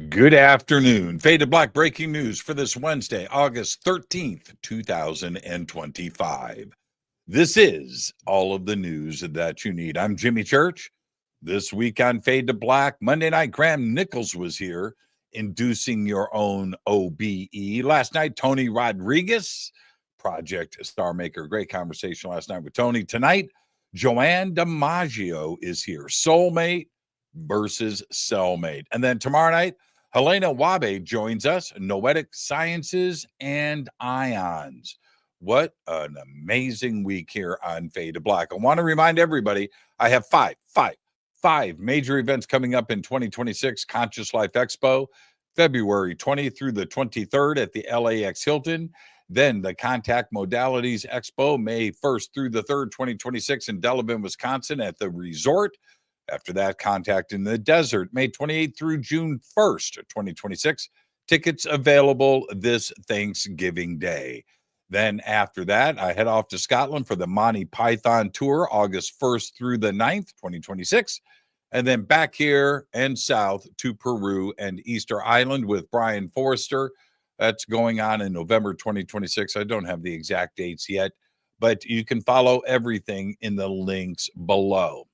Good afternoon. Faded Black breaking news for this Wednesday, August 13th, 2025. This is all of the news that you need. I'm Jimmy Church. This week on Fade to Black, Monday night, Graham Nichols was here inducing your own OBE. Last night, Tony Rodriguez, Project Star Maker. Great conversation last night with Tony. Tonight, Joanne DiMaggio is here. Soulmate versus Cellmate. And then tomorrow night, Helena Wabe joins us, Noetic Sciences and Ions. What an amazing week here on Fade to Black. I want to remind everybody, I have five major events coming up in 2026. Conscious Life Expo, February 20th through the 23rd at the LAX Hilton. Then the Contact Modalities Expo, May 1st through the 3rd, 2026 in Delavan, Wisconsin at the resort. After that, Contact in the Desert, May 28th through June 1st, 2026. Tickets available this Thanksgiving Day. Then after that, I head off to Scotland for the Monty Python Tour, August 1st through the 9th, 2026. And then back here and south to Peru and Easter Island with Brian Forrester. That's going on in November 2026. I don't have the exact dates yet, but you can follow everything in the links below.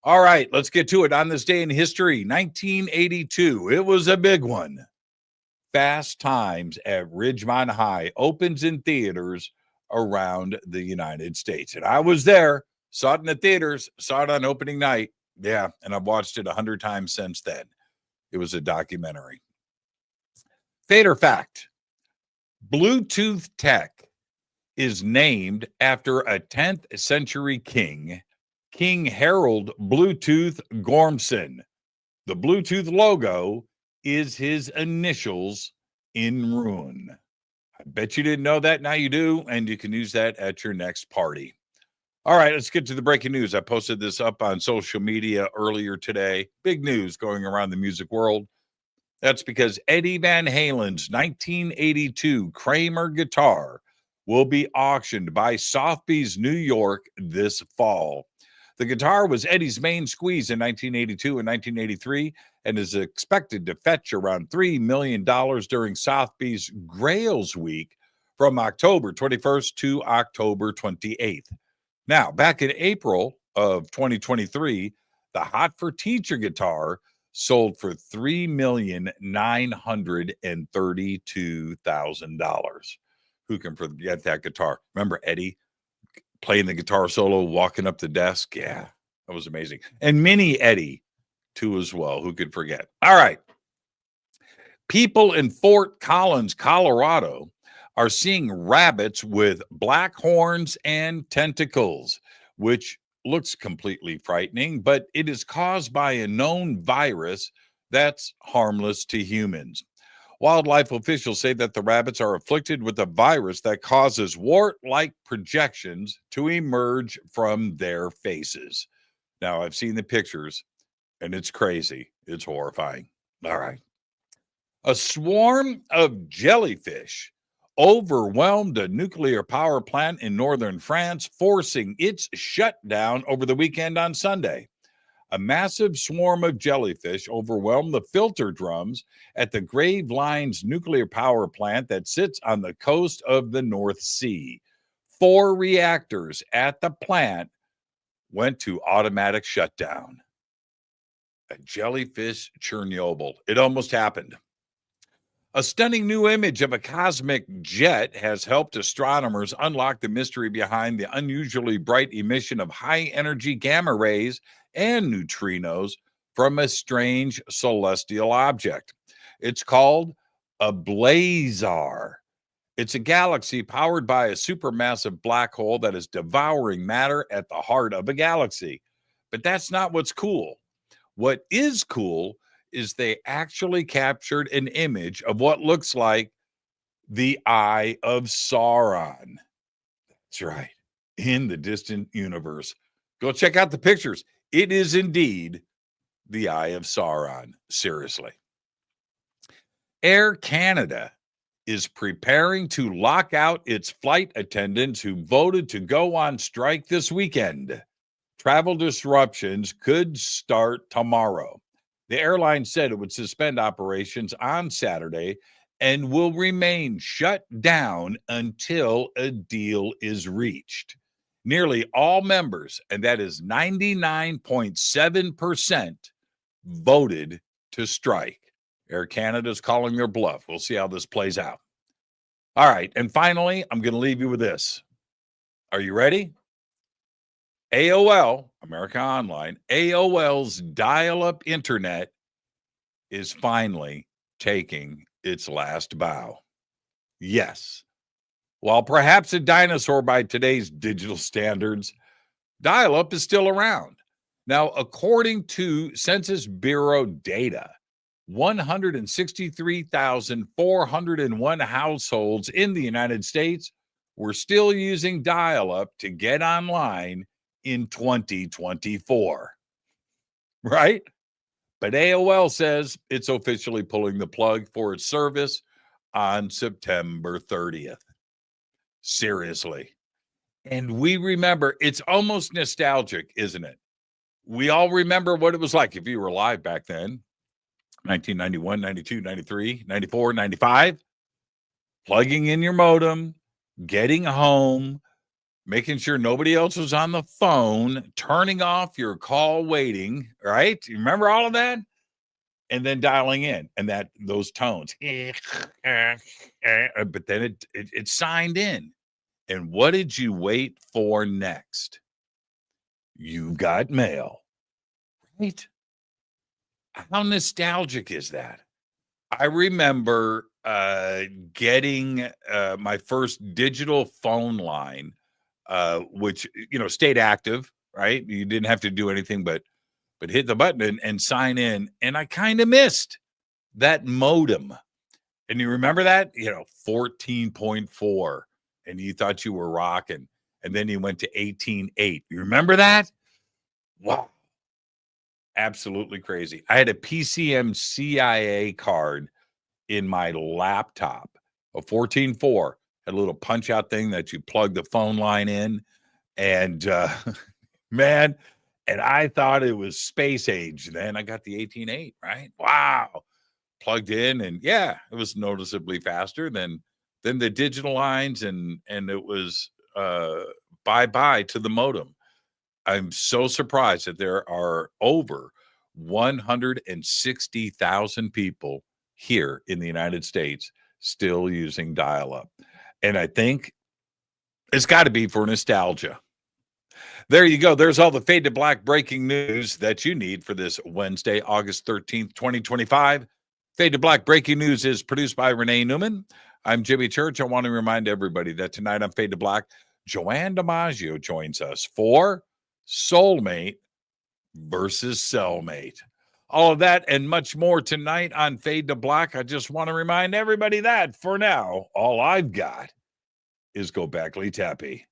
All right, let's get to it. On this day in history, 1982, it was a big one. Fast Times at Ridgemont High opens in theaters around the United States. And I was there, saw it in the theaters, saw it on opening night. Yeah, and I've watched it 100 times since then. It was a documentary. Fader fact, Bluetooth tech is named after a 10th century king, King Harold Bluetooth Gormson. The Bluetooth logo is his initials in rune. I bet you didn't know that. Now you do, and you can use that at your next party. All right, let's get to the breaking news. I posted this up on social media earlier today. Big news going around the music world. That's because Eddie Van Halen's 1982 Kramer guitar will be auctioned by Sotheby's New York this fall. The guitar was Eddie's main squeeze in 1982 and 1983 and is expected to fetch around $3 million during Sotheby's Grails Week from October 21st to October 28th. Now, back in April of 2023, the Hot for Teacher guitar sold for $3,932,000. Who can forget that guitar? Remember Eddie playing the guitar solo, walking up the desk? Yeah, that was amazing. And Mini Eddie, too, as well. Who could forget? All right. People in Fort Collins, Colorado, are seeing rabbits with black horns and tentacles, which looks completely frightening, but it is caused by a known virus that's harmless to humans. Wildlife officials say that the rabbits are afflicted with a virus that causes wart-like projections to emerge from their faces. Now, I've seen the pictures, and it's crazy. It's horrifying. All right. A swarm of jellyfish overwhelmed a nuclear power plant in northern France, forcing its shutdown over the weekend on Sunday. A massive swarm of jellyfish overwhelmed the filter drums at the Gravelines nuclear power plant that sits on the coast of the North Sea. 4 reactors at the plant went to automatic shutdown. A jellyfish Chernobyl. It almost happened. A stunning new image of a cosmic jet has helped astronomers unlock the mystery behind the unusually bright emission of high-energy gamma rays and neutrinos from a strange celestial object. It's called a blazar. It's a galaxy powered by a supermassive black hole that is devouring matter at the heart of a galaxy. But that's not what's cool. What is cool is they actually captured an image of what looks like the Eye of Sauron. That's right, in the distant universe. Go check out the pictures. It is indeed the Eye of Sauron. Seriously. Air Canada is preparing to lock out its flight attendants who voted to go on strike this weekend. Travel disruptions could start tomorrow. The airline said it would suspend operations on Saturday and will remain shut down until a deal is reached. Nearly all members, and that is 99.7%, voted to strike. Air Canada's calling their bluff. We'll see how this plays out. All right, and finally, I'm going to leave you with this. Are you ready? AOL, America Online, AOL's dial-up internet is finally taking its last bow. Yes. While perhaps a dinosaur by today's digital standards, dial-up is still around. Now, according to Census Bureau data, 163,401 households in the United States were still using dial-up to get online in 2024, right? But AOL says it's officially pulling the plug for its service on September 30th. Seriously. And we remember, it's almost nostalgic, isn't it? We all remember what it was like if you were alive back then, 1991, 92, 93, 94, 95, plugging in your modem, getting home, making sure nobody else was on the phone, turning off your call waiting, right? You remember all of that? And then dialing in, and those tones. But then it signed in. And what did you wait for next? You got mail, right? How nostalgic is that? I remember getting my first digital phone line, which, stayed active, right? You didn't have to do anything but hit the button and sign in. And I kind of missed that modem. And you remember that? 14.4. And you thought you were rocking. And then you went to 18.8. You remember that? Wow. Absolutely crazy. I had a PCM CIA card in my laptop, a 14.4, had a little punch out thing that you plug the phone line in. And man, and I thought it was space age. Then I got the 18.8, right? Wow. Plugged in, and yeah, it was noticeably faster than the digital lines, and it was bye-bye to the modem. I'm so surprised that there are over 160,000 people here in the United States still using dial-up. And I think it's got to be for nostalgia. There you go. There's all the Fade to Black breaking news that you need for this Wednesday, August 13th, 2025. Fade to Black breaking news is produced by Renee Neumann. I'm Jimmy Church. I want to remind everybody that tonight on Fade to Black, Joanne DiMaggio joins us for Soulmate versus Cellmate. All of that and much more tonight on Fade to Black. I just want to remind everybody that for now, all I've got is Go Backley Tappy.